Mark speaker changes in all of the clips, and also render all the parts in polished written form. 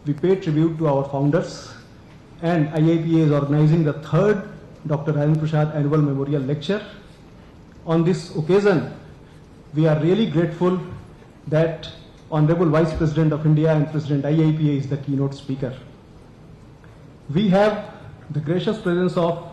Speaker 1: we pay tribute to our founders, and IIPA is organizing the third Dr. Rajendra Prasad Annual Memorial Lecture. On this occasion, we are really grateful that Honorable Vice President of India and President IIPA is the keynote speaker. We have the gracious presence of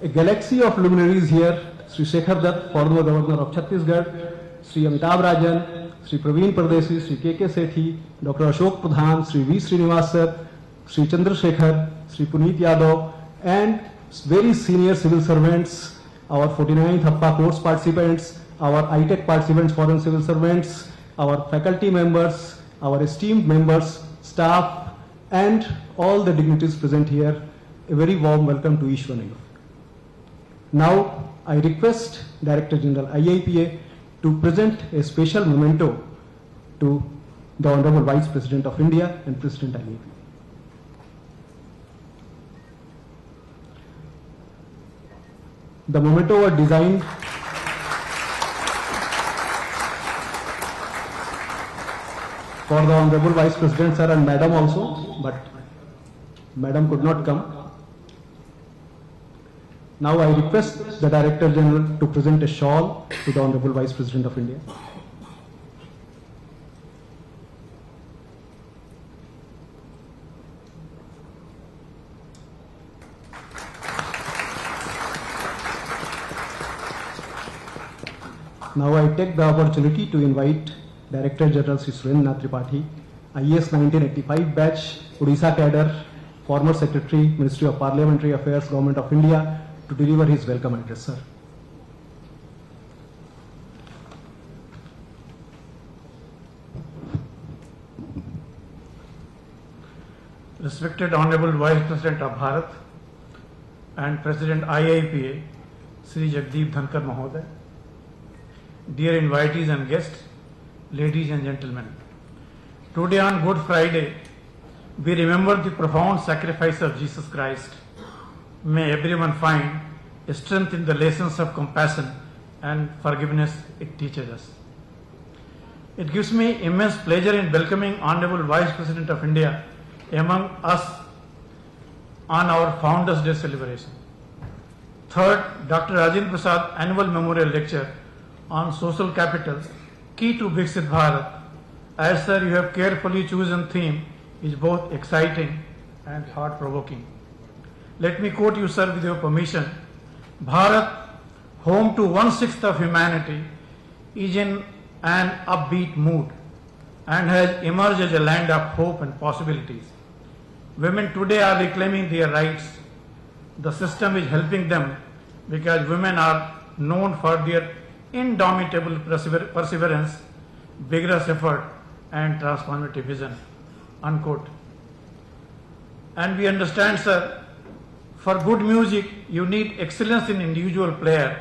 Speaker 1: a galaxy of luminaries here: Sri Shekhar Dutt, former Governor of Chhattisgarh, Sri Amitabh Rajan, Sri Praveen Pardesi, Sri K.K. Sethi, Dr. Ashok Pradhan, Sri V. Srinivas Sir, Sri Chandrasekhar, Sri Puneet Yadav, and very senior civil servants, our 49th HAPPA course participants, our ITEC participants, foreign civil servants, our faculty members, our esteemed members, staff, and all the dignitaries present here. A very warm welcome to each one of you. Now, I request Director General IIPA to present a special memento to the Honorable Vice President of India and President IIPA. The memento was designed for the Honorable Vice President Sir and Madam also, but Madam could not come. Now I request the Director General to present a shawl to the Honorable Vice President of India. Now I take the opportunity to invite Director General Sri Surendra Tripathi, IAS 1985 batch, Odisha cadre, former Secretary, Ministry of Parliamentary Affairs, Government of India, to deliver his welcome address, sir.
Speaker 2: Respected Honorable Vice President of Bharat and President IIPA, Sri Jagdeep Dhankhar Mahoday, dear invitees and guests, ladies and gentlemen. Today on Good Friday, we remember the profound sacrifice of Jesus Christ. May everyone find strength in the lessons of compassion and forgiveness it teaches us. It gives me immense pleasure in welcoming Honorable Vice President of India among us on our Founders Day celebration. Third, Dr. Rajendra Prasad Annual Memorial Lecture on Social Capital, Key to Viksit Bharat. As sir, you have carefully chosen theme is both exciting and thought-provoking. Let me quote you, sir, with your permission. Bharat, home to 1/6 of humanity, is in an upbeat mood and has emerged as a land of hope and possibilities. Women today are reclaiming their rights. The system is helping them because women are known for their indomitable perseverance, vigorous effort, and transformative vision. Unquote. And we understand, sir, for good music, you need excellence in individual player,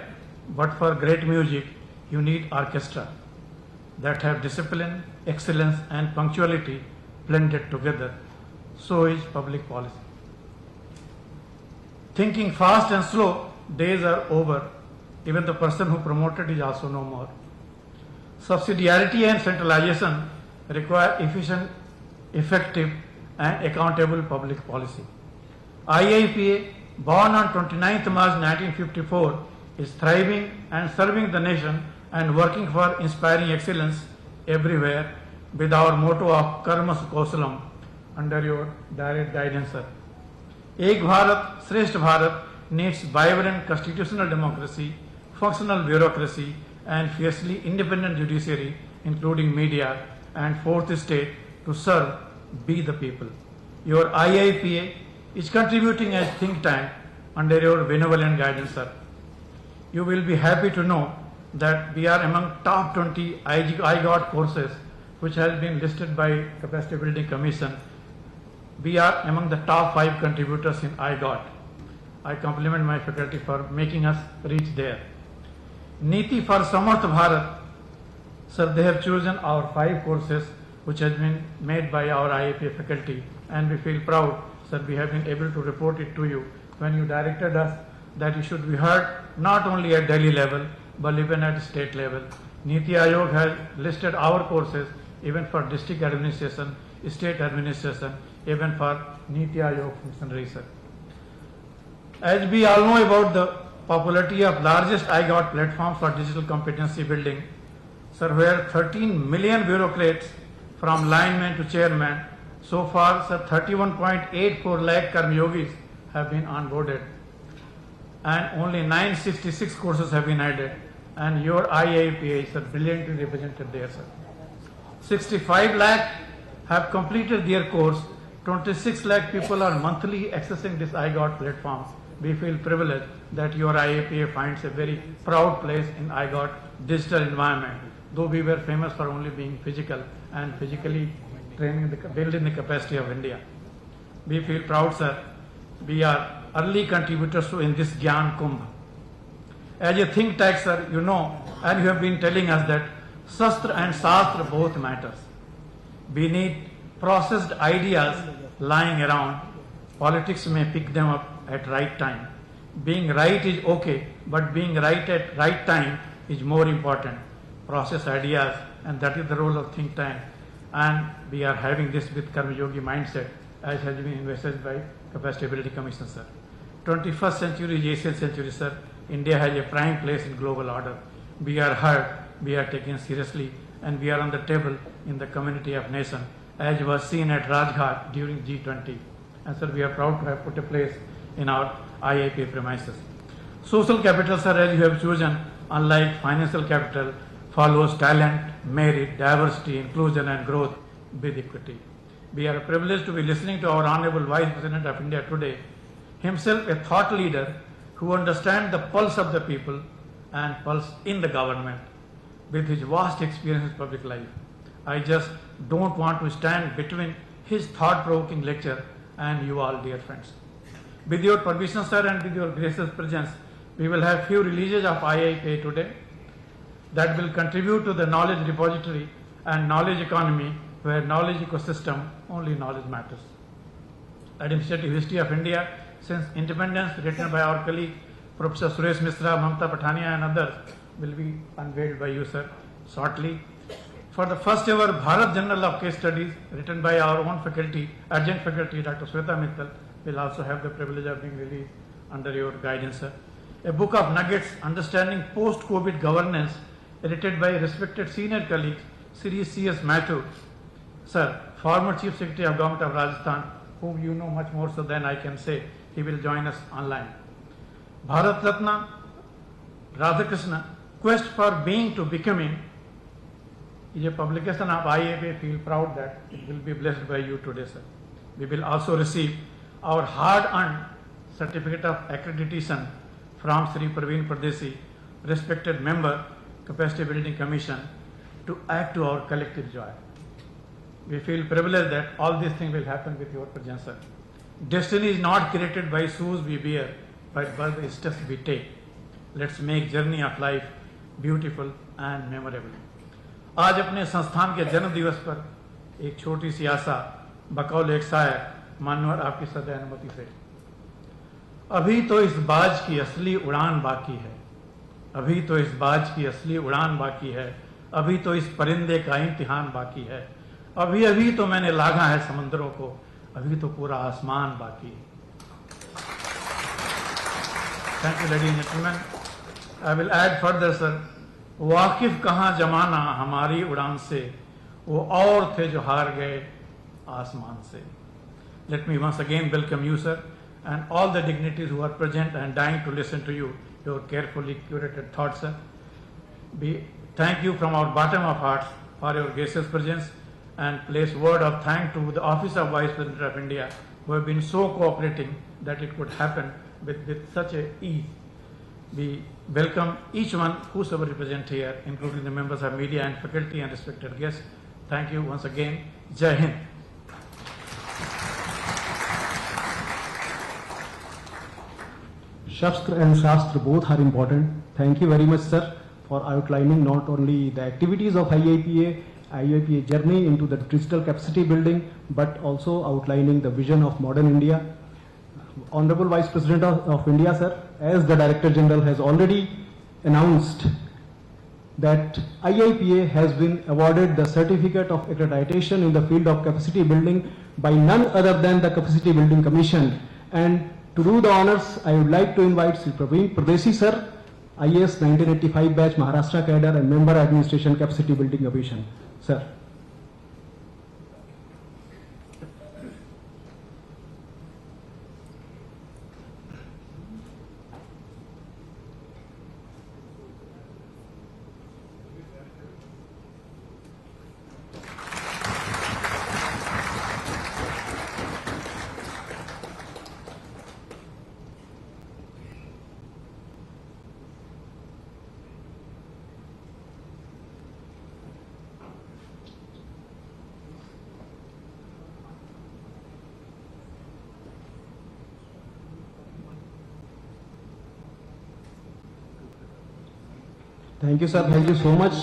Speaker 2: but for great music, you need orchestra that have discipline, excellence, and punctuality blended together. So is public policy. Thinking fast and slow, days are over. Even the person who promoted is also no more. Subsidiarity and centralization require efficient, effective, and accountable public policy. IIPA, born on 29th March 1954, is thriving and serving the nation and working for inspiring excellence everywhere with our motto of Karma Sukausalam under your direct guidance, sir. Ek Bharat, Shrestha Bharat needs vibrant constitutional democracy, functional bureaucracy, and fiercely independent judiciary, including media, and fourth estate to serve, be the people. Your IIPA is contributing as think tank under your benevolent guidance, sir. You will be happy to know that we are among top 20 IGOT courses which has been listed by Capacity Building Commission. We are among the top 5 contributors in IGOT. I compliment my faculty for making us reach there. Niti for Samarth Bharat, sir, they have chosen our 5 courses which has been made by our IIPA faculty, and we feel proud, sir, we have been able to report it to you when you directed us that it should be heard not only at Delhi level but even at state level. Niti Aayog has listed our courses even for district administration, state administration, even for Niti Aayog functionaries, sir. As we all know about the popularity of largest IGOT platforms for digital competency building, sir, where 13 million bureaucrats from lineman to chairman, so far, sir, 31.84 lakh Karmyogis have been onboarded and only 966 courses have been added, and your IIPA, sir, brilliantly represented there, sir. 65 lakh have completed their course. 26 lakh people are monthly accessing this IGOT platform. We feel privileged that your IIPA finds a very proud place in IGOT digital environment, though we were famous for only being physical and physically building the capacity of India. We feel proud, sir. We are early contributors to in this Gyan Kumbh. As a think tank, sir, you know, and you have been telling us that Shastra and Shastra both matters. We need processed ideas lying around. Politics may pick them up at right time. Being right is okay, but being right at right time is more important. Process ideas, and that is the role of think tank. And we are having this with Karmayogi mindset, as has been invested by Capacity Building Commission, sir. 21st century is Asian century, sir. India has a prime place in global order. We are heard, we are taken seriously, and we are on the table in the community of nation, as was seen at Rajghat during G20. And sir, we are proud to have put a place in our IIPA premises. Social capital, sir, as you have chosen, unlike financial capital, follows talent, merit, diversity, inclusion and growth with equity. We are privileged to be listening to our Honorable Vice President of India today, himself a thought leader who understands the pulse of the people and pulse in the government with his vast experience in public life. I just don't want to stand between his thought-provoking lecture and you all, dear friends. With your permission, sir, and with your gracious presence, we will have few releases of IIPA today that will contribute to the knowledge repository and knowledge economy, where knowledge ecosystem, only knowledge matters. Administrative History of India since Independence, written by our colleague Professor Suresh Misra, Mamta Pathania and others, will be unveiled by you, sir, shortly. For the first ever Bharat Journal of Case Studies, written by our own faculty, adjunct faculty, Dr. Sweta Mittal, will also have the privilege of being released under your guidance, sir. A book of nuggets, Understanding Post-COVID Governance, edited by respected senior colleagues, Sri C.S. Mathur, sir, former Chief Secretary of Government of Rajasthan, whom you know much more so than I can say. He will join us online. Bharat Ratna, Radhakrishnan, Quest for Being to Becoming, is a publication of IIPA. Feel proud that it will be blessed by you today, sir. We will also receive our hard-earned certificate of accreditation from Sri Praveen Pradesi, respected member, Capacity Building Commission, to add to our collective joy. We feel privileged that all these things will happen with your presence, sir. Destiny is not created by shoes we wear, but by the steps we take. Let's make journey of life beautiful and memorable. आज अपने संस्थान के जन्म दिवस पर एक छोटी सी आशा बकौल एक शायर, मानवर आपकी सदैव अनुमति से। अभी तो इस बाज की असली उड़ान बाकी है, अभी तो इस बाज की असली उड़ान बाकी है, अभी तो इस परिंदे का इम्तिहान बाकी है, अभी अभी तो मैंने लागा है समंदरों को, अभी तो पूरा आसमान बाकी है। Thank you, ladies and gentlemen. I will add further, sir. वाकिफ कहाँ जमाना हमारी उड़ान से, वो और थे जो हार गए आसमान से. Let me once again welcome you, sir, and all the dignitaries who are present and dying to listen to you, your carefully curated thoughts, sir. We thank you from our bottom of hearts for your gracious presence, and place word of thanks to the Office of Vice President of India, who have been so cooperating that it could happen with such a ease. We welcome each one whosoever represent here, including the members of media and faculty and respected guests. Thank you once again. Jai Hind.
Speaker 1: Shastra and Shastra both are important. Thank you very much, sir, for outlining not only the activities of IIPA journey into the digital capacity building, but also outlining the vision of modern India. Honorable Vice President of India, sir, as the Director General has already announced that IIPA has been awarded the certificate of accreditation in the field of capacity building by none other than the Capacity Building Commission. And to do the honors, I would like to invite Sri Praveen Pradesi sir, IAS 1985 batch Maharashtra cadre and member administration Capacity Building Commission. Sir. Thank you, sir. Thank you so much.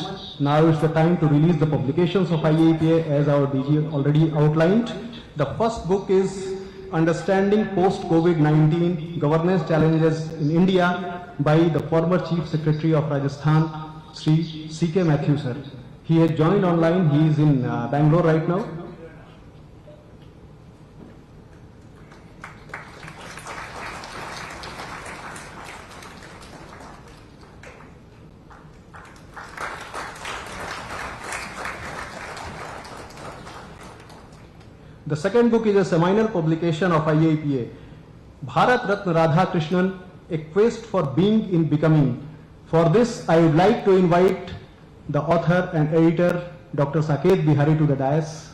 Speaker 1: Now it's the time to release the publications of IIPA as our DG already outlined. The first book is Understanding Post-COVID-19 Governance Challenges in India by the former Chief Secretary of Rajasthan, Sri C.K. Mathew, sir. He has joined online. He is in Bangalore right now. The second book is a seminal publication of IIPA, Bharat Ratna Radhakrishnan, A Quest for Being in Becoming. For this, I would like to invite the author and editor, Dr. Saket Bihari, to the dais.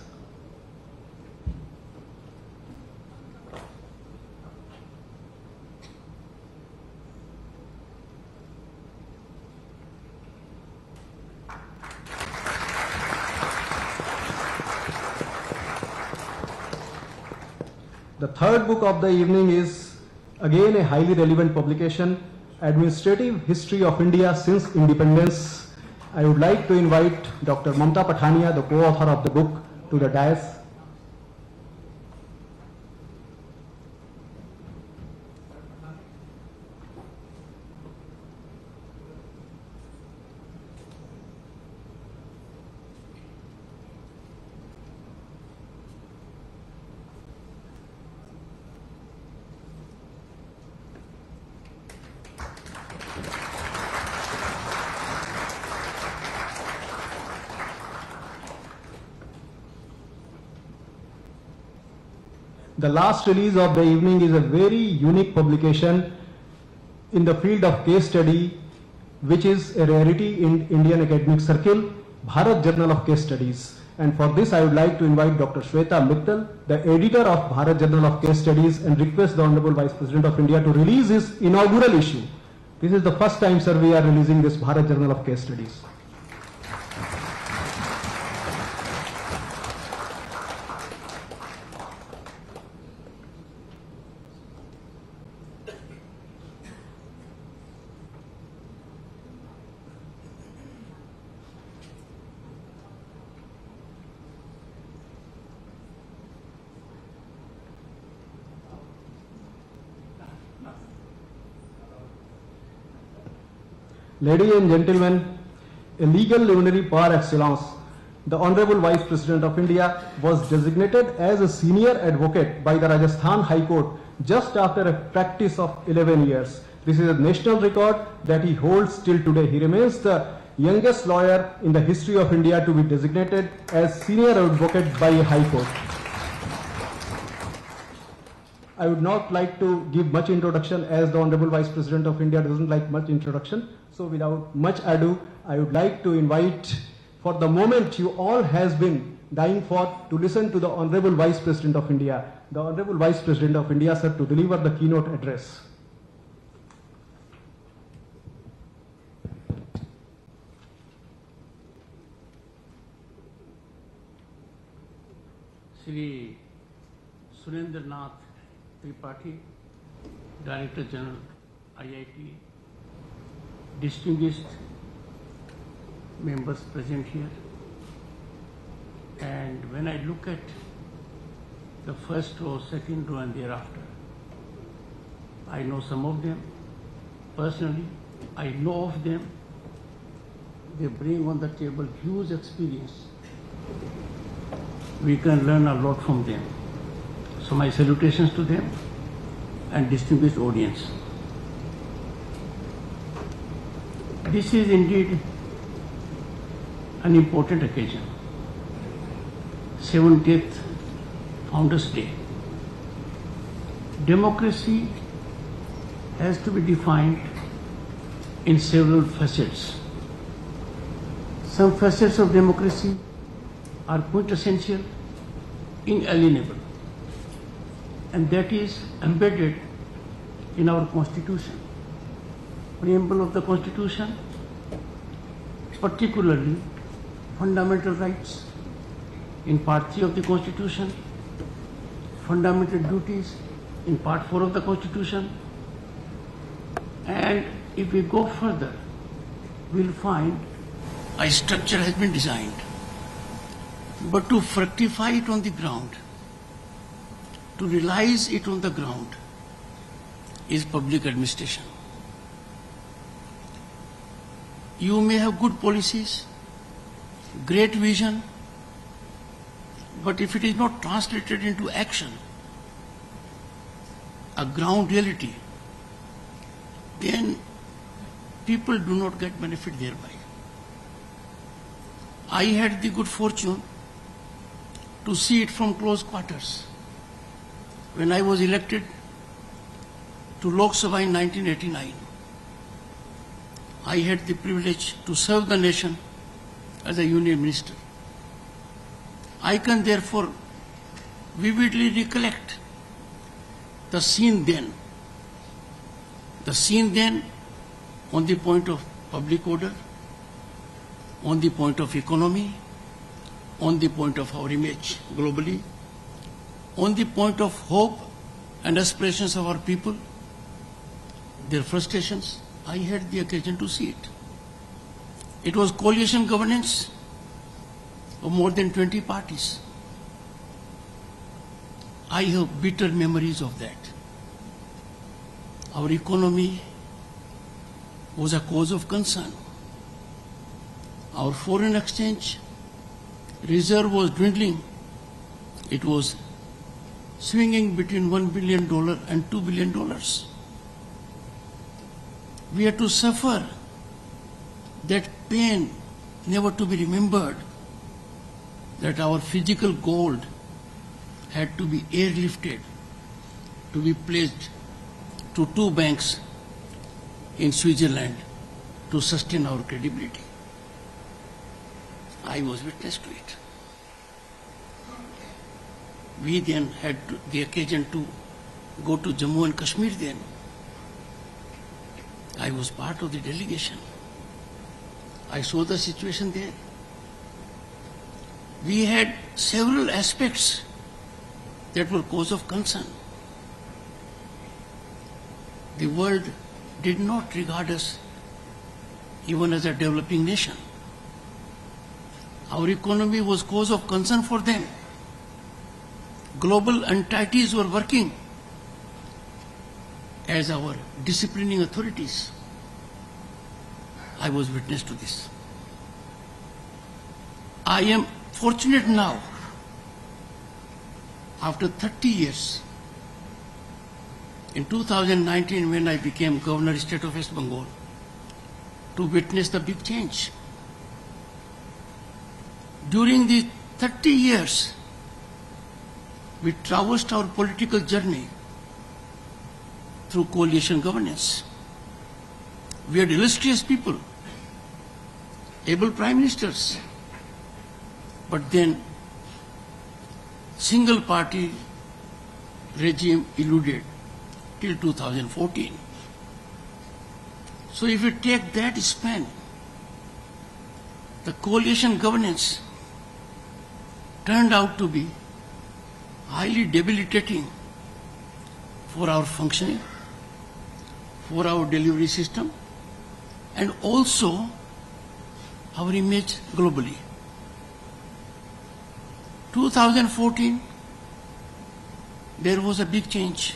Speaker 1: The third book of the evening is again a highly relevant publication, Administrative History of India Since Independence. I would like to invite Dr. Mamta Pathania, the co-author of the book, to the dais. The last release of the evening is a very unique publication in the field of case study, which is a rarity in Indian academic circle, Bharat Journal of Case Studies. And for this, I would like to invite Dr. Shweta Mittal, the editor of Bharat Journal of Case Studies, and request the Honorable Vice President of India to release his inaugural issue. This is the first time, sir, we are releasing this Bharat Journal of Case Studies. Ladies and gentlemen, a legal luminary par excellence, the Honorable Vice President of India was designated as a senior advocate by the Rajasthan High Court just after a practice of 11 years. This is a national record that he holds till today. He remains the youngest lawyer in the history of India to be designated as senior advocate by a High Court. I would not like to give much introduction as the Honorable Vice President of India doesn't like much introduction. So without much ado, I would like to invite, for the moment you all has been dying for, to listen to the Honorable Vice President of India, the Honorable Vice President of India, sir, to deliver the keynote address.
Speaker 3: Shri Surendranath Tripathi, Director General, IIPA, distinguished members present here, and when I look at the first row, second row and thereafter, I know some of them personally, I know of them They bring on the table huge experience. We can learn a lot from them. So my salutations to them and distinguished audience. This is indeed an important occasion. 70th Founders Day. Democracy has to be defined in several facets. Some facets of democracy are quintessential, inalienable, and that is embedded in our Constitution. Preamble of the Constitution, particularly fundamental rights in Part 3 of the Constitution, fundamental duties in Part 4 of the Constitution, and if we go further, we'll find a structure has been designed. But to fructify it on the ground, to realize it on the ground, is public administration. You may have good policies, great vision, but if it is not translated into action, a ground reality, then people do not get benefit thereby. I had the good fortune to see it from close quarters. When I was elected to Lok Sabha in 1989, I had the privilege to serve the nation as a union minister. I can therefore vividly recollect the scene then. The scene then on the point of public order, on the point of economy, on the point of our image globally, on the point of hope and aspirations of our people, their frustrations. I had the occasion to see it. It was coalition governance of more than 20 parties. I have bitter memories of that. Our economy was a cause of concern. Our foreign exchange reserve was dwindling. It was swinging between $1 billion and $2 billion. We had to suffer that pain, never to be remembered, that our physical gold had to be airlifted, to be placed to 2 banks in Switzerland to sustain our credibility. I was witness to it. We then had the occasion to go to Jammu and Kashmir then. I was part of the delegation. I saw the situation there. We had several aspects that were cause of concern. The world did not regard us even as a developing nation. Our economy was cause of concern for them. Global entities were working as our disciplining authorities. I was witness to this. I am fortunate now, after 30 years, in 2019 when I became Governor of the State of West Bengal, to witness the big change. During these 30 years, we traversed our political journey through coalition governance. We had illustrious people, able prime ministers, but then single party regime eluded till 2014. So if you take that span, the coalition governance turned out to be highly debilitating for our functioning, for our delivery system, and also our image globally. 2014, there was a big change.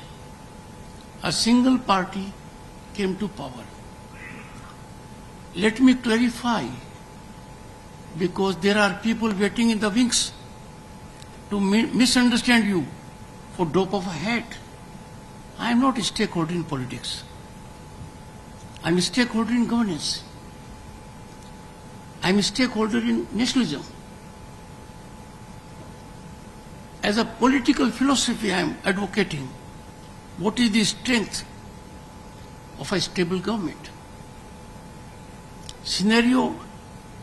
Speaker 3: A single party came to power. Let me clarify because there are people waiting in the wings to misunderstand you for dope of a hat. I am not a stakeholder in politics. I am a stakeholder in governance. I am a stakeholder in nationalism. As a political philosophy, I am advocating what is the strength of a stable government. Scenario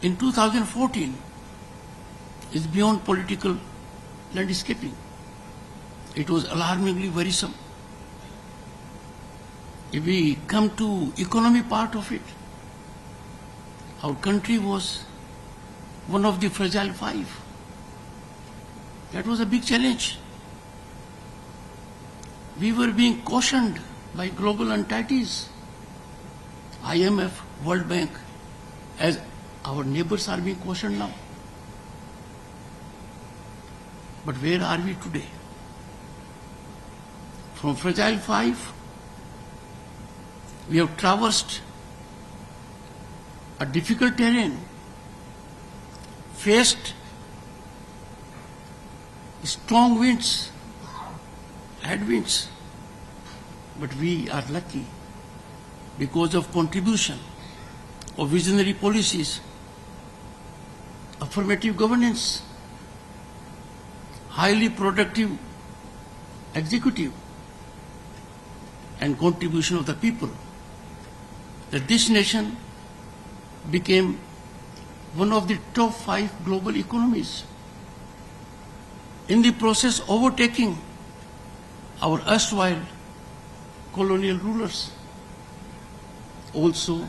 Speaker 3: in 2014 is beyond political landscaping. It was alarmingly worrisome. If we come to economy part of it, our country was one of the fragile five. That was a big challenge. We were being cautioned by global entities, IMF, World Bank, as our neighbors are being cautioned now. But where are we today? From fragile five, we have traversed a difficult terrain, faced strong winds, headwinds, but we are lucky because of contribution of visionary policies, affirmative governance, highly productive executive, and contribution of the people, that this nation became one of the top 5 global economies, in the process overtaking our erstwhile colonial rulers. Also,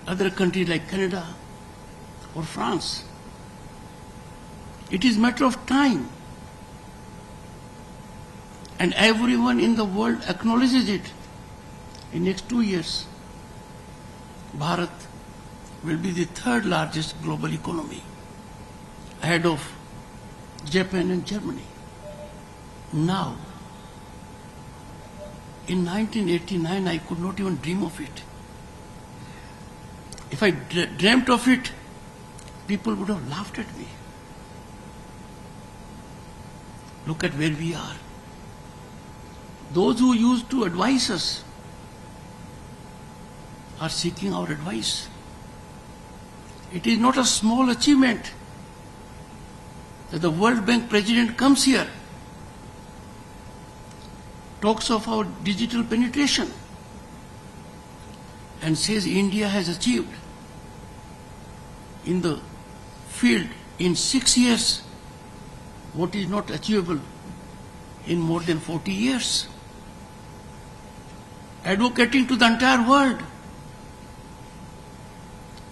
Speaker 3: other countries like Canada or France. It is a matter of time, and everyone in the world acknowledges it. In next 2 years, Bharat will be the 3rd largest global economy, ahead of Japan and Germany. Now, in 1989, I could not even dream of it. If I dreamt of it, people would have laughed at me. Look at where we are. Those who used to advise us are seeking our advice. It is not a small achievement that the World Bank president comes here, talks of our digital penetration, and says India has achieved in the field in 6 years what is not achievable in more than 40 years. Advocating to the entire world,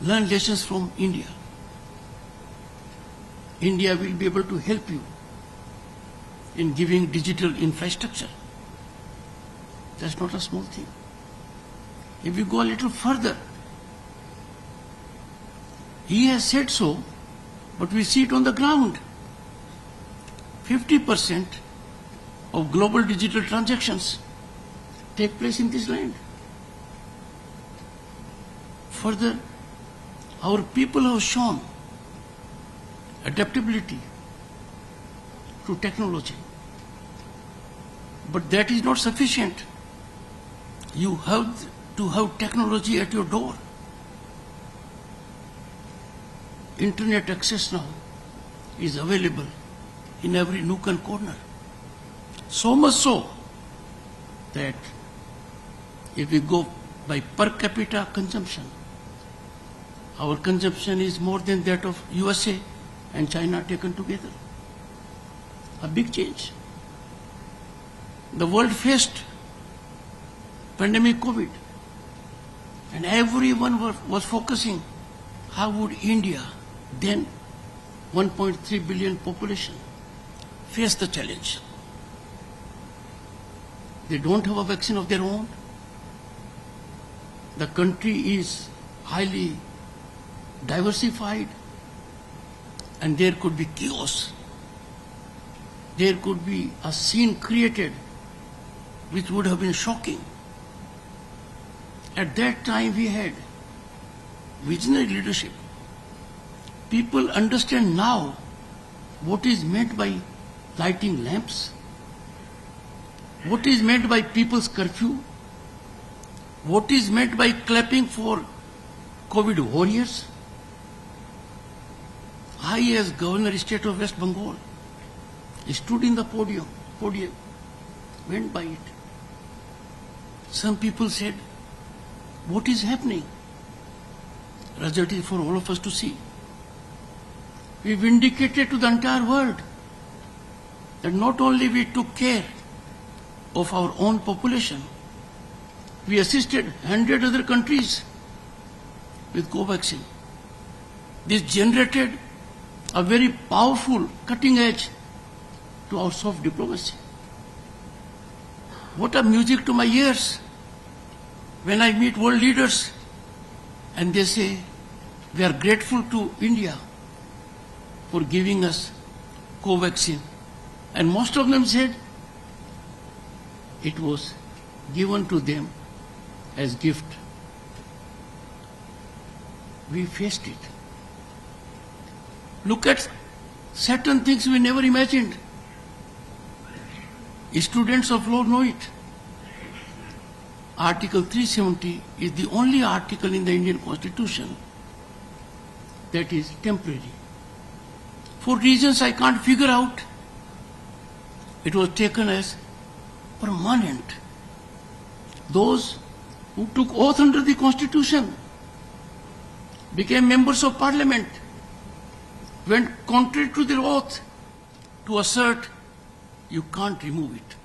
Speaker 3: learn lessons from India. India will be able to help you in giving digital infrastructure. That's not a small thing. If we go a little further, he has said so, but we see it on the ground. 50% of global digital transactions take place in this land. Further, our people have shown adaptability to technology. But that is not sufficient. You have to have technology at your door. Internet access now is available in every nook and corner. So much so that if we go by per capita consumption, our consumption is more than that of USA and China taken together. A big change. The world faced pandemic COVID, and everyone was focusing how would India, then 1.3 billion population, face the challenge. They don't have a vaccine of their own. The country is highly diversified, and there could be chaos. There could be a scene created which would have been shocking. At that time we had visionary leadership. people understand now what is meant by lighting lamps, what is meant by people's curfew, what is meant by clapping for COVID warriors. I, as Governor State of West Bengal, stood in the podium, went by it. Some people said, what is happening? Rajya, it is for all of us to see. We vindicated to the entire world that not only we took care of our own population, we assisted 100 other countries with Covaxin. This generated a very powerful cutting edge to our soft diplomacy. What a music to my ears when I meet world leaders and they say, we are grateful to India for giving us Covaxin. And most of them said it was given to them as gift. We faced it. Look at certain things we never imagined. Students of law know it. Article 370 is the only article in the Indian Constitution that is temporary. For reasons I can't figure out, it was taken as permanent. Those who took oath under the Constitution, became members of Parliament, went contrary to their oath to assert you can't remove it.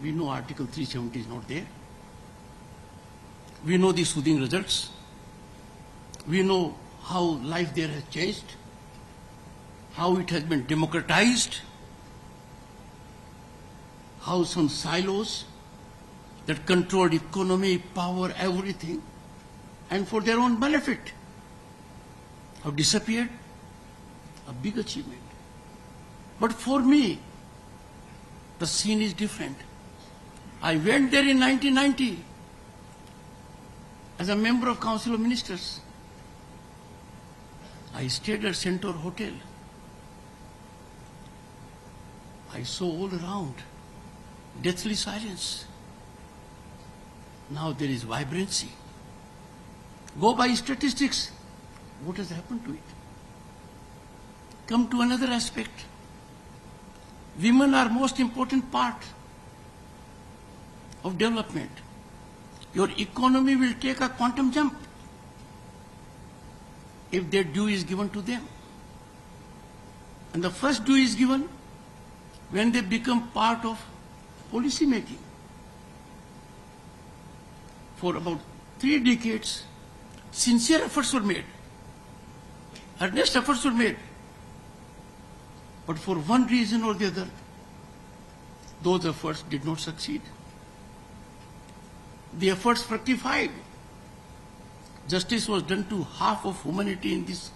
Speaker 3: We know Article 370 is not there. We know the soothing results. We know how life there has changed, how it has been democratized, how some silos that controlled economy, power, everything, and for their own benefit, have disappeared. A big achievement. But for me, the scene is different. I went there in 1990 as a member of Council of Ministers. I stayed at Centaur Hotel. I saw all around deathly silence. Now there is vibrancy. Go by statistics. What has happened to it? Come to another aspect. Women are most important part of development. Your economy will take a quantum jump if their due is given to them. And the first due is given when they become part of policy making. For about 3 decades, sincere efforts were made. Earnest efforts were made. But for one reason or the other, those efforts did not succeed. The efforts fructified. Justice was done to half of humanity in this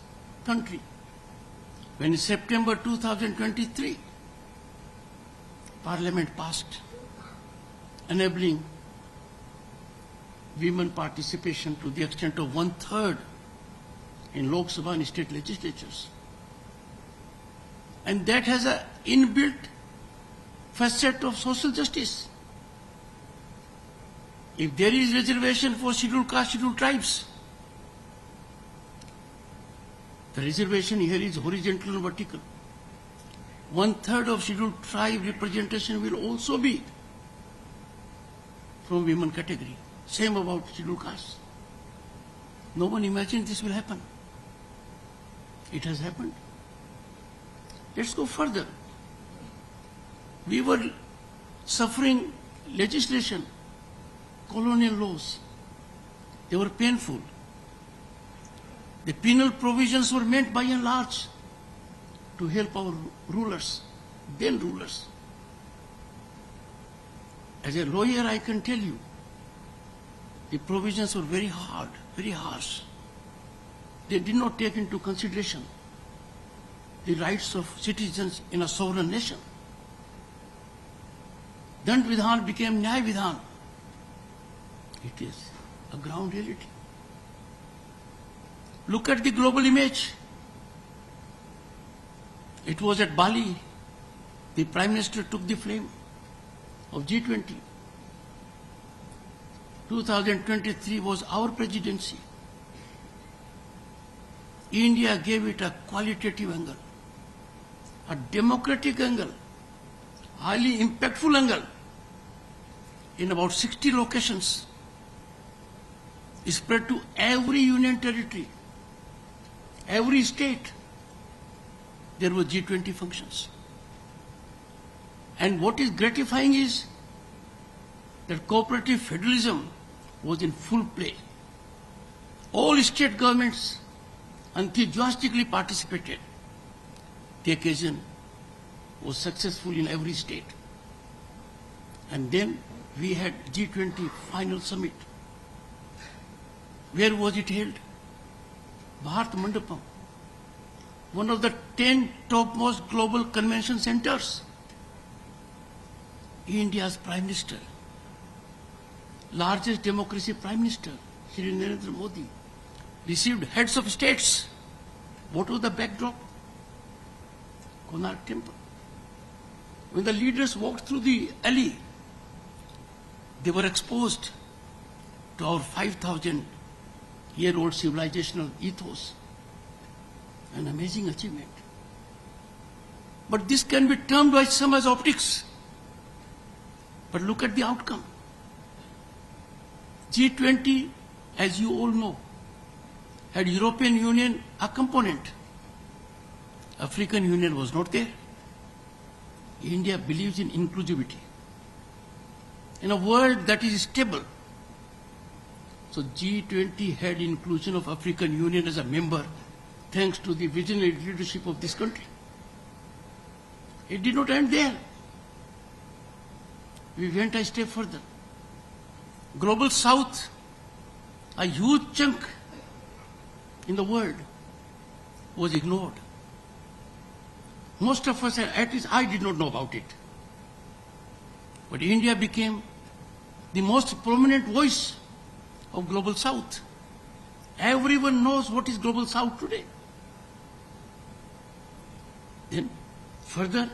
Speaker 3: country. When in September 2023, Parliament passed enabling women participation to the extent of 1/3 in Lok Sabha and state legislatures. And that has an inbuilt facet of social justice. If there is reservation for scheduled caste, scheduled tribes, the reservation here is horizontal and vertical. 1/3 of scheduled tribe representation will also be from women category. Same about scheduled caste. No one imagined this will happen. It has happened. Let's go further. We were suffering legislation, colonial laws. They were painful. The penal provisions were meant by and large to help our rulers, then rulers. As a lawyer, I can tell you, the provisions were very hard, very harsh. They did not take into consideration the rights of citizens in a sovereign nation. Dand Vidhan became Nyay Vidhan. It is a ground reality. Look at the global image. It was at Bali. The Prime Minister took the flame of G20. 2023 was our presidency. India gave it a qualitative angle, a democratic angle, highly impactful angle in about 60 locations, spread to every union territory, every state. There were G20 functions. And what is gratifying is that cooperative federalism was in full play. All state governments enthusiastically participated. The occasion was successful in every state. And then we had G20 final summit. Where was it held? Bharat Mandapam, one of the 10 topmost global convention centers. India's Prime Minister, largest democracy Prime Minister, Shri Narendra Modi, received heads of states. What was the backdrop? Konark Temple. When the leaders walked through the alley, they were exposed to our 5,000-year-old civilizational ethos. An amazing achievement. But this can be termed by some as optics. But look at the outcome. G20, as you all know, had European Union a component. African Union was not there. India believes in inclusivity. In a world that is stable. So G20 had inclusion of African Union as a member thanks to the visionary leadership of this country. It did not end there. We went a step further. Global South, a huge chunk in the world, was ignored. Most of us, at least I did not know about it. But India became the most prominent voice of Global South. Everyone knows what is Global South today. Then further,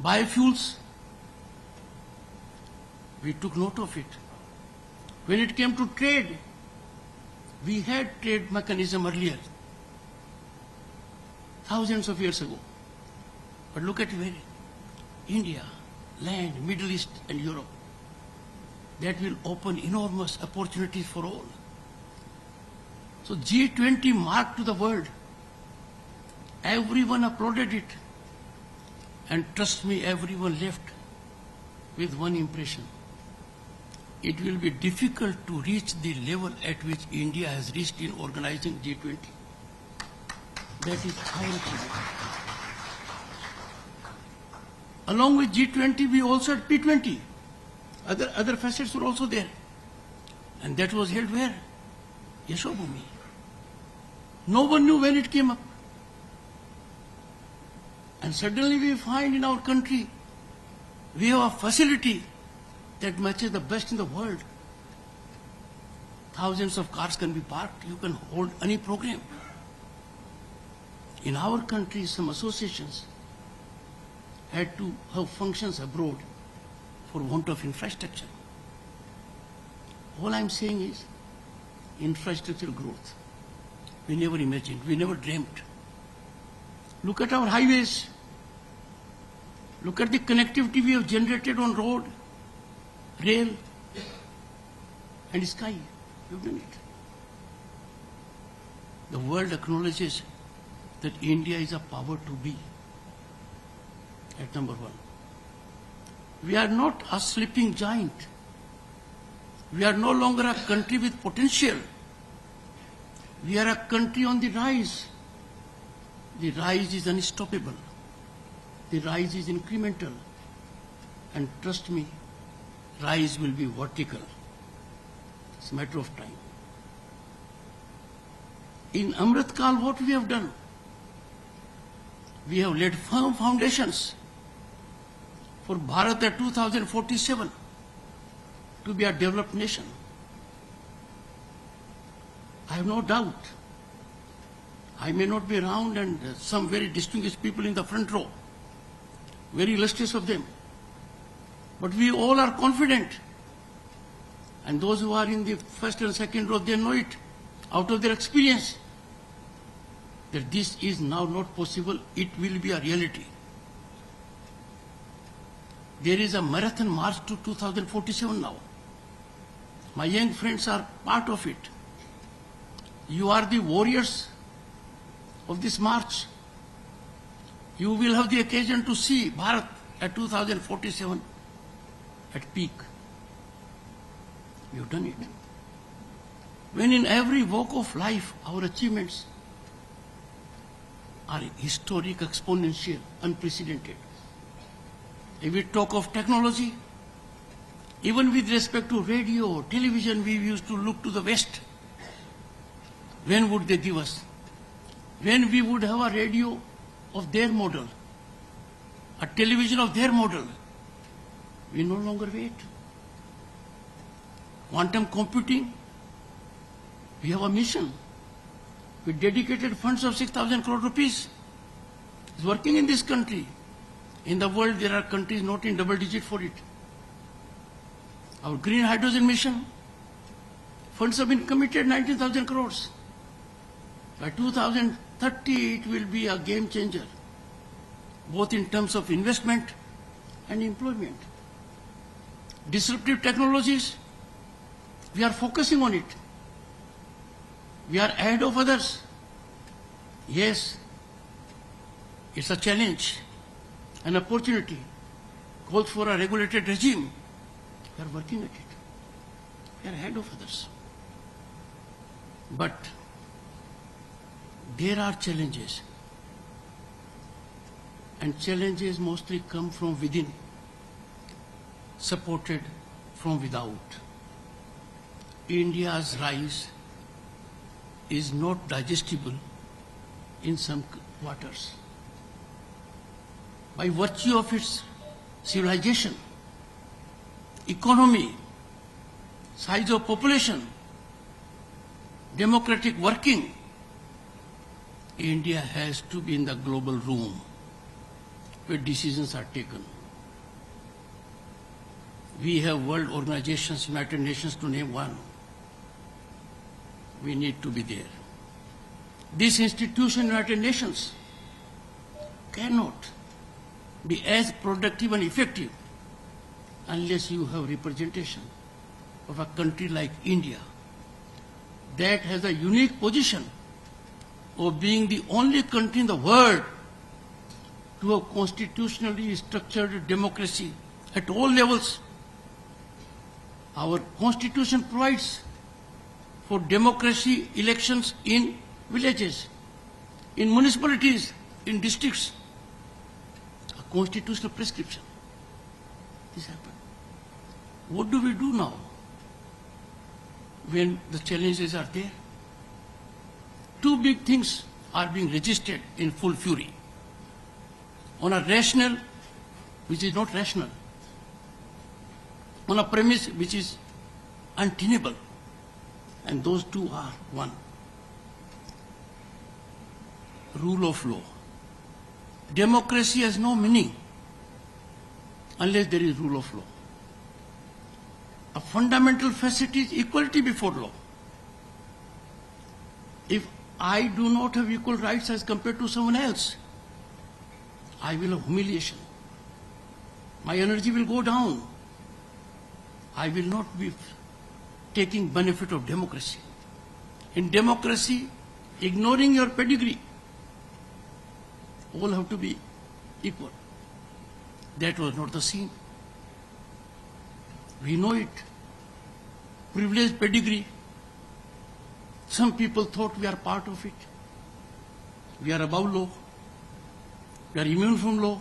Speaker 3: biofuels, we took note of it. When it came to trade, we had trade mechanism earlier, thousands of years ago. But look at where India, land, Middle East and Europe, that will open enormous opportunities for all. So G20 marked to the world. Everyone applauded it. And trust me, everyone left with one impression. It will be difficult to reach the level at which India has reached in organizing G20. That is our achievement. Along with G20, we also had P20. Other facets were also there. And that was held where? Yashobhumi. No one knew when it came up. And suddenly we find in our country, we have a facility that matches the best in the world. Thousands of cars can be parked. You can hold any program. In our country, some associations had to have functions abroad for want of infrastructure. All I'm saying is infrastructural growth. We never imagined, we never dreamt. Look at our highways. Look at the connectivity we have generated on road, rail, and sky. We've done it. The world acknowledges that India is a power to be. At number one. We are not a sleeping giant. We are no longer a country with potential. We are a country on the rise. The rise is unstoppable. The rise is incremental. And trust me, rise will be vertical. It's a matter of time. In Amrit Kal, what we have done? We have laid firm foundations for Bharat at 2047 to be a developed nation. I have no doubt I may not be around, and some very distinguished people in the front row, very illustrious of them. But we all are confident. And those who are in the first and second row, they know it out of their experience that this is now not possible. It will be a reality. There is a marathon march to 2047 now. My young friends are part of it. You are the warriors of this march. You will have the occasion to see Bharat at 2047 at peak. You've done it. When in every walk of life our achievements are historic, exponential, unprecedented. If we talk of technology, even with respect to radio, television, we used to look to the West. When would they give us? When we would have a radio of their model, a television of their model, we no longer wait. Quantum computing, we have a mission. We dedicated funds of 6,000 crore rupees. It's working in this country. In the world, there are countries not in double digit for it. Our green hydrogen mission, funds have been committed 19,000 crores. By 2030, it will be a game changer, both in terms of investment and employment. Disruptive technologies, we are focusing on it. We are ahead of others. Yes, it's a challenge, an opportunity, calls for a regulated regime. We are working at it. We are ahead of others. But there are challenges, and challenges mostly come from within, supported from without. India's rise is not digestible in some quarters. By virtue of its civilization, economy, size of population, democratic working, India has to be in the global room where decisions are taken. We have world organizations, United Nations to name one. We need to be there. This institution, United Nations, cannot be as productive and effective unless you have representation of a country like India that has a unique position of being the only country in the world to have constitutionally structured democracy at all levels. Our constitution provides for democracy elections in villages, in municipalities, in districts. A constitutional prescription. This happened. What do we do now when the challenges are there? Two big things are being registered in full fury. On a rational, which is not rational. On a premise which is untenable. And those two are one. Rule of law. Democracy has no meaning unless there is rule of law. A fundamental facet is equality before law. If I do not have equal rights as compared to someone else, I will have humiliation. My energy will go down. I will not be taking benefit of democracy. In democracy, ignoring your pedigree, all have to be equal. That was not the scene. We know it. Privileged pedigree. Some people thought we are part of it. We are above law. We are immune from law.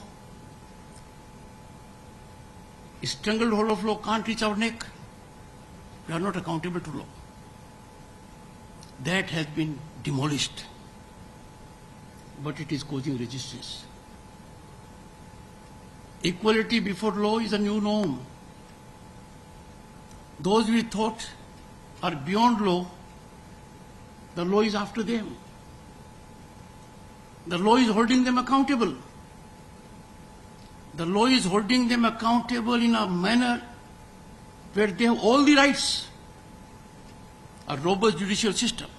Speaker 3: A strangled hold of law can't reach our neck. We are not accountable to law. That has been demolished. But it is causing resistance. Equality before law is a new norm. Those we thought are beyond law, the law is after them. The law is holding them accountable. The law is holding them accountable in a manner where they have all the rights. A robust judicial system.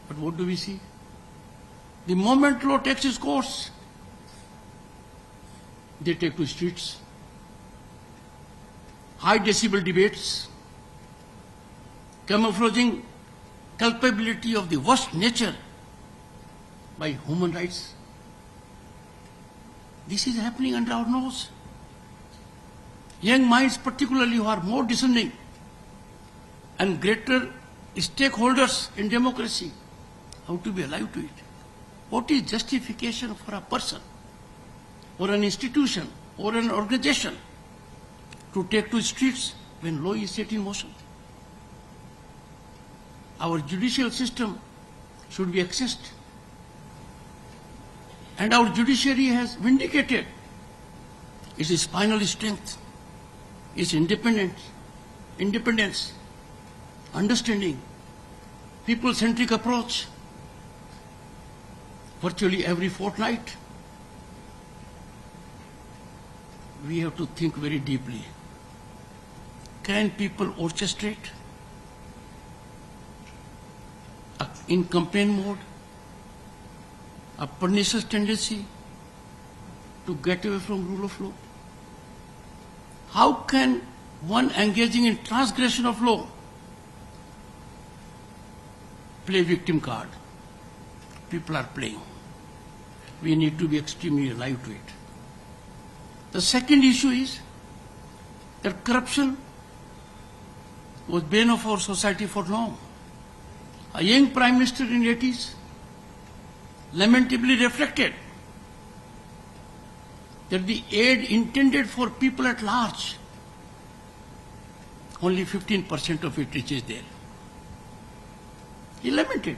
Speaker 3: But what do we see? The moment law takes its course, they take to streets, high decibel debates, camouflaging culpability of the worst nature by human rights. This is happening under our nose. Young minds particularly who are more discerning and greater stakeholders in democracy, how to be alive to it. What is justification for a person or an institution or an organization to take to streets when law is set in motion? Our judicial system should be accessed. And our judiciary has vindicated its spinal strength, its independence, understanding, people-centric approach. Virtually every fortnight, we have to think very deeply. Can people orchestrate in campaign mode a pernicious tendency to get away from rule of law? How can one engaging in transgression of law play victim card? People are playing. We need to be extremely alive to it. The second issue is that corruption was bane of our society for long. A young Prime Minister in the 80s lamentably reflected that the aid intended for people at large, only 15% of it reaches there. He lamented.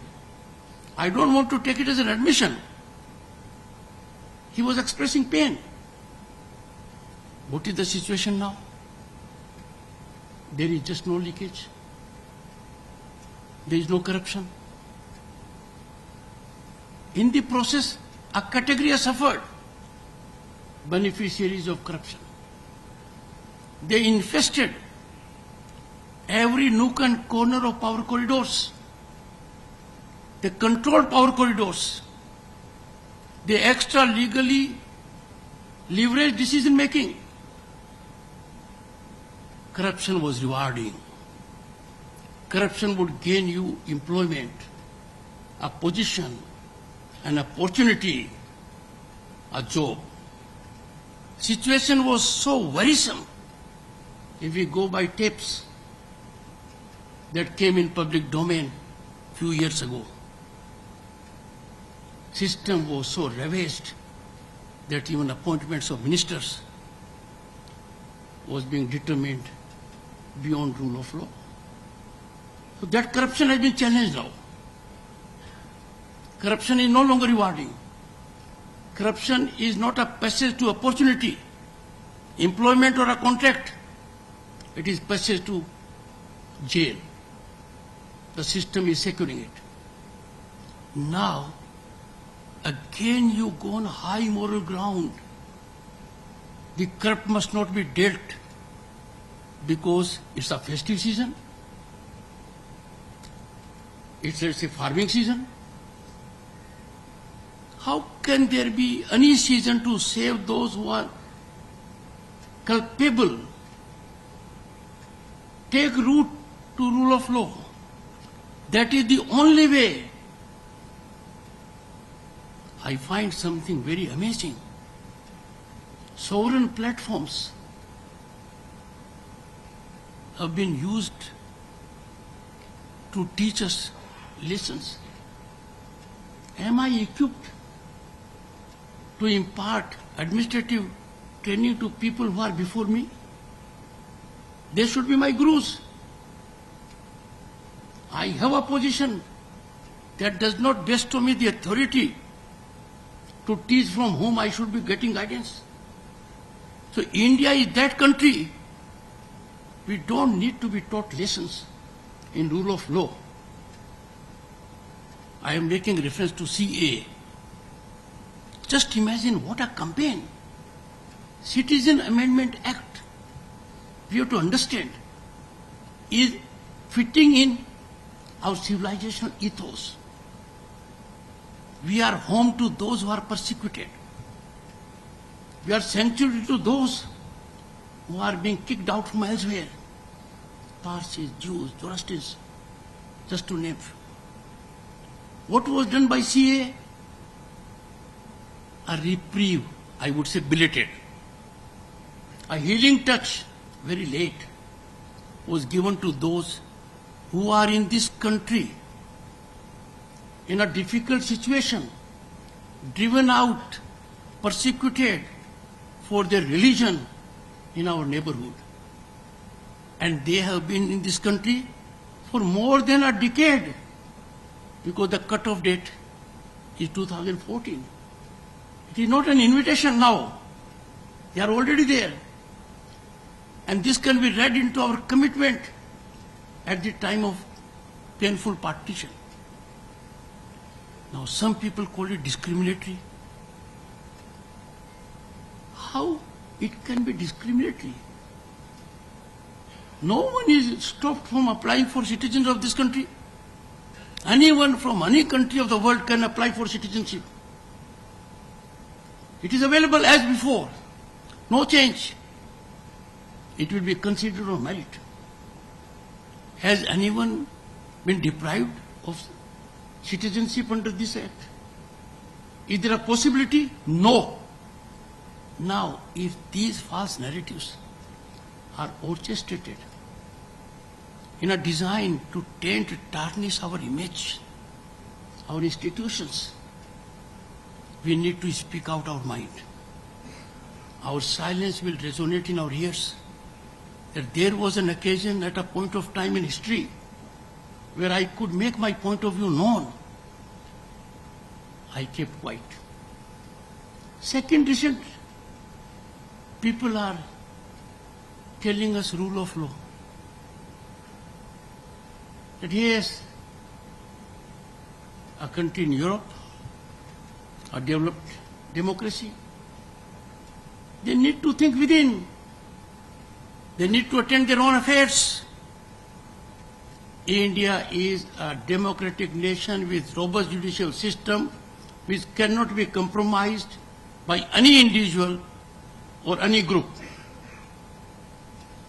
Speaker 3: I don't want to take it as an admission. He was expressing pain. What is the situation now? There is just no leakage. There is no corruption. In the process, a category has suffered, beneficiaries of corruption. They infested every nook and corner of power corridors. They controlled power corridors. They extra legally leveraged decision making. Corruption was rewarding. Corruption would gain you employment, a position, an opportunity, a job. Situation was so worrisome. If we go by tapes that came in public domain few years ago, system was so ravaged that even appointments of ministers was being determined beyond rule of law. So that corruption has been challenged now. Corruption is no longer rewarding. Corruption is not a passage to opportunity, employment or a contract. It is passage to jail. The system is securing it. Now, again you go on high moral ground. The corrupt must not be dealt because it's a festive season. It's a farming season. How can there be any season to save those who are culpable? Take root to rule of law. That is the only way. I find something very amazing. Sovereign platforms have been used to teach us lessons. Am I equipped to impart administrative training to people who are before me? They should be my gurus. I have a position that does not bestow me the authority to teach from whom I should be getting guidance. So India is that country. We don't need to be taught lessons in rule of law. I am making reference to CA. Just imagine what a campaign. Citizen Amendment Act, we have to understand, is fitting in our civilizational ethos. We are home to those who are persecuted. We are sanctuary to those who are being kicked out from elsewhere. Parsis, Jews, Zoroastrians, just to name few. What was done by CA? A reprieve, I would say belated. A healing touch, very late, was given to those who are in this country in a difficult situation, driven out, persecuted for their religion in our neighborhood. And they have been in this country for more than a decade, because the cutoff date is 2014. It is not an invitation now. They are already there. And this can be read into our commitment at the time of painful partition. Now some people call it discriminatory. How it can be discriminatory? No one is stopped from applying for citizens of this country. Anyone from any country of the world can apply for citizenship. It is available as before. No change. It will be considered on merit. Has anyone been deprived of citizenship under this act? Is there a possibility? No. Now, if these false narratives are orchestrated in a design to taint, tarnish our image, our institutions, we need to speak out our mind. Our silence will resonate in our ears. That there was an occasion at a point of time in history where I could make my point of view known. I kept quiet. Second reason, people are telling us rule of law. That yes, a country in Europe, a developed democracy, they need to think within. They need to attend their own affairs. India is a democratic nation with robust judicial system which cannot be compromised by any individual or any group.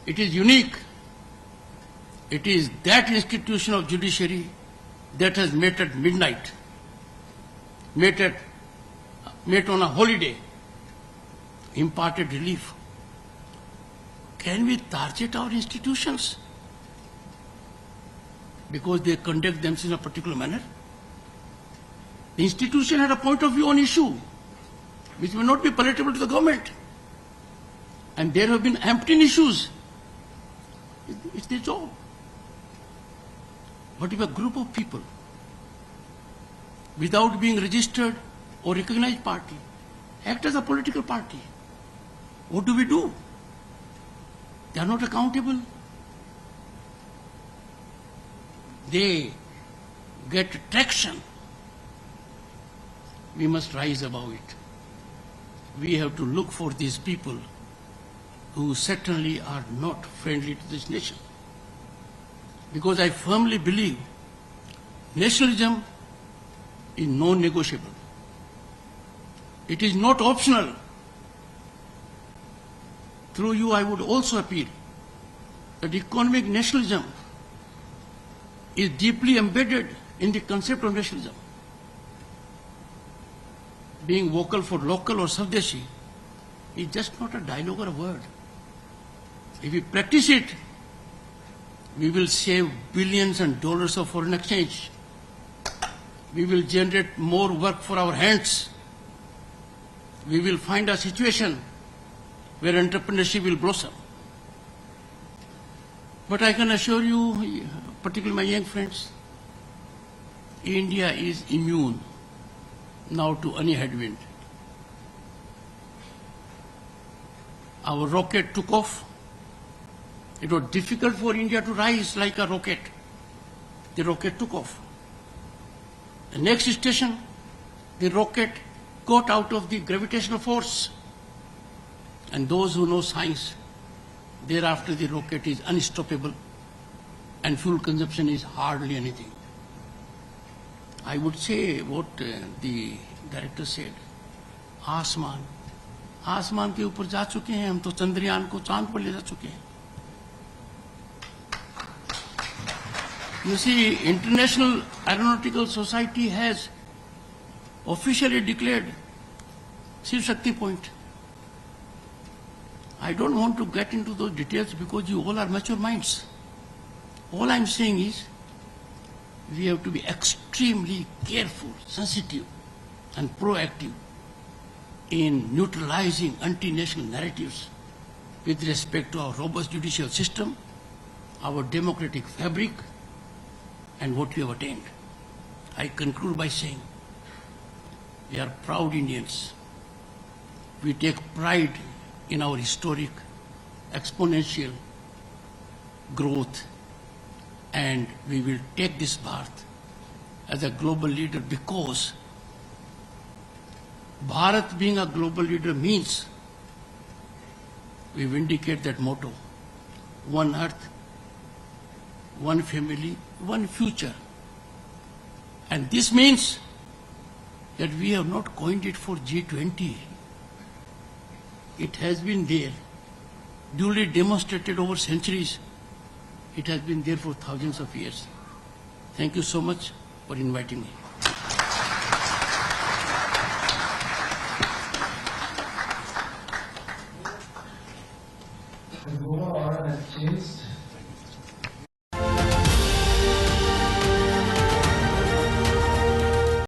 Speaker 3: It is unique. It is that institution of judiciary that has met at midnight, met on a holiday, imparted relief. Can we target our institutions because they conduct themselves in a particular manner? The institution had a point of view on issue which may not be palatable to the government. And there have been empty issues. It's their job. But if a group of people, without being registered or recognized party, act as a political party, what do we do? They are not accountable. They get traction. We must rise above it. We have to look for these people who certainly are not friendly to this nation. Because I firmly believe nationalism is non-negotiable. It is not optional. Through you, I would also appeal that economic nationalism is deeply embedded in the concept of nationalism. Being vocal for local or Swadeshi is just not a dialogue or a word. If we practice it, we will save billions and dollars of foreign exchange. We will generate more work for our hands. We will find a situation where entrepreneurship will blossom. But I can assure you, particularly my young friends, India is immune now to any headwind. Our rocket took off. It was difficult for India to rise like a rocket. The rocket took off. The next station, the rocket got out of the gravitational force. And those who know science, thereafter the rocket is unstoppable and fuel consumption is hardly anything. I would say what the director said, आसमान के ऊपर जा चुके हैं हम, तो चंद्रयान को चांद पर ले जा चुके हैं. You see, International Aeronautical Society has officially declared Shiv Shakti Point. I don't want to get into those details because you all are mature minds. All I'm saying is we have to be extremely careful, sensitive, and proactive in neutralizing anti-national narratives with respect to our robust judicial system, our democratic fabric, and what we have attained. I conclude by saying we are proud Indians. We take pride in our historic, exponential growth, and we will take this path as a global leader, because Bharat being a global leader means we vindicate that motto: one earth, one family, one future. And this means that we have not coined it for G20. It has been there, duly demonstrated over centuries. It has been there for thousands of years. Thank you so much for inviting me.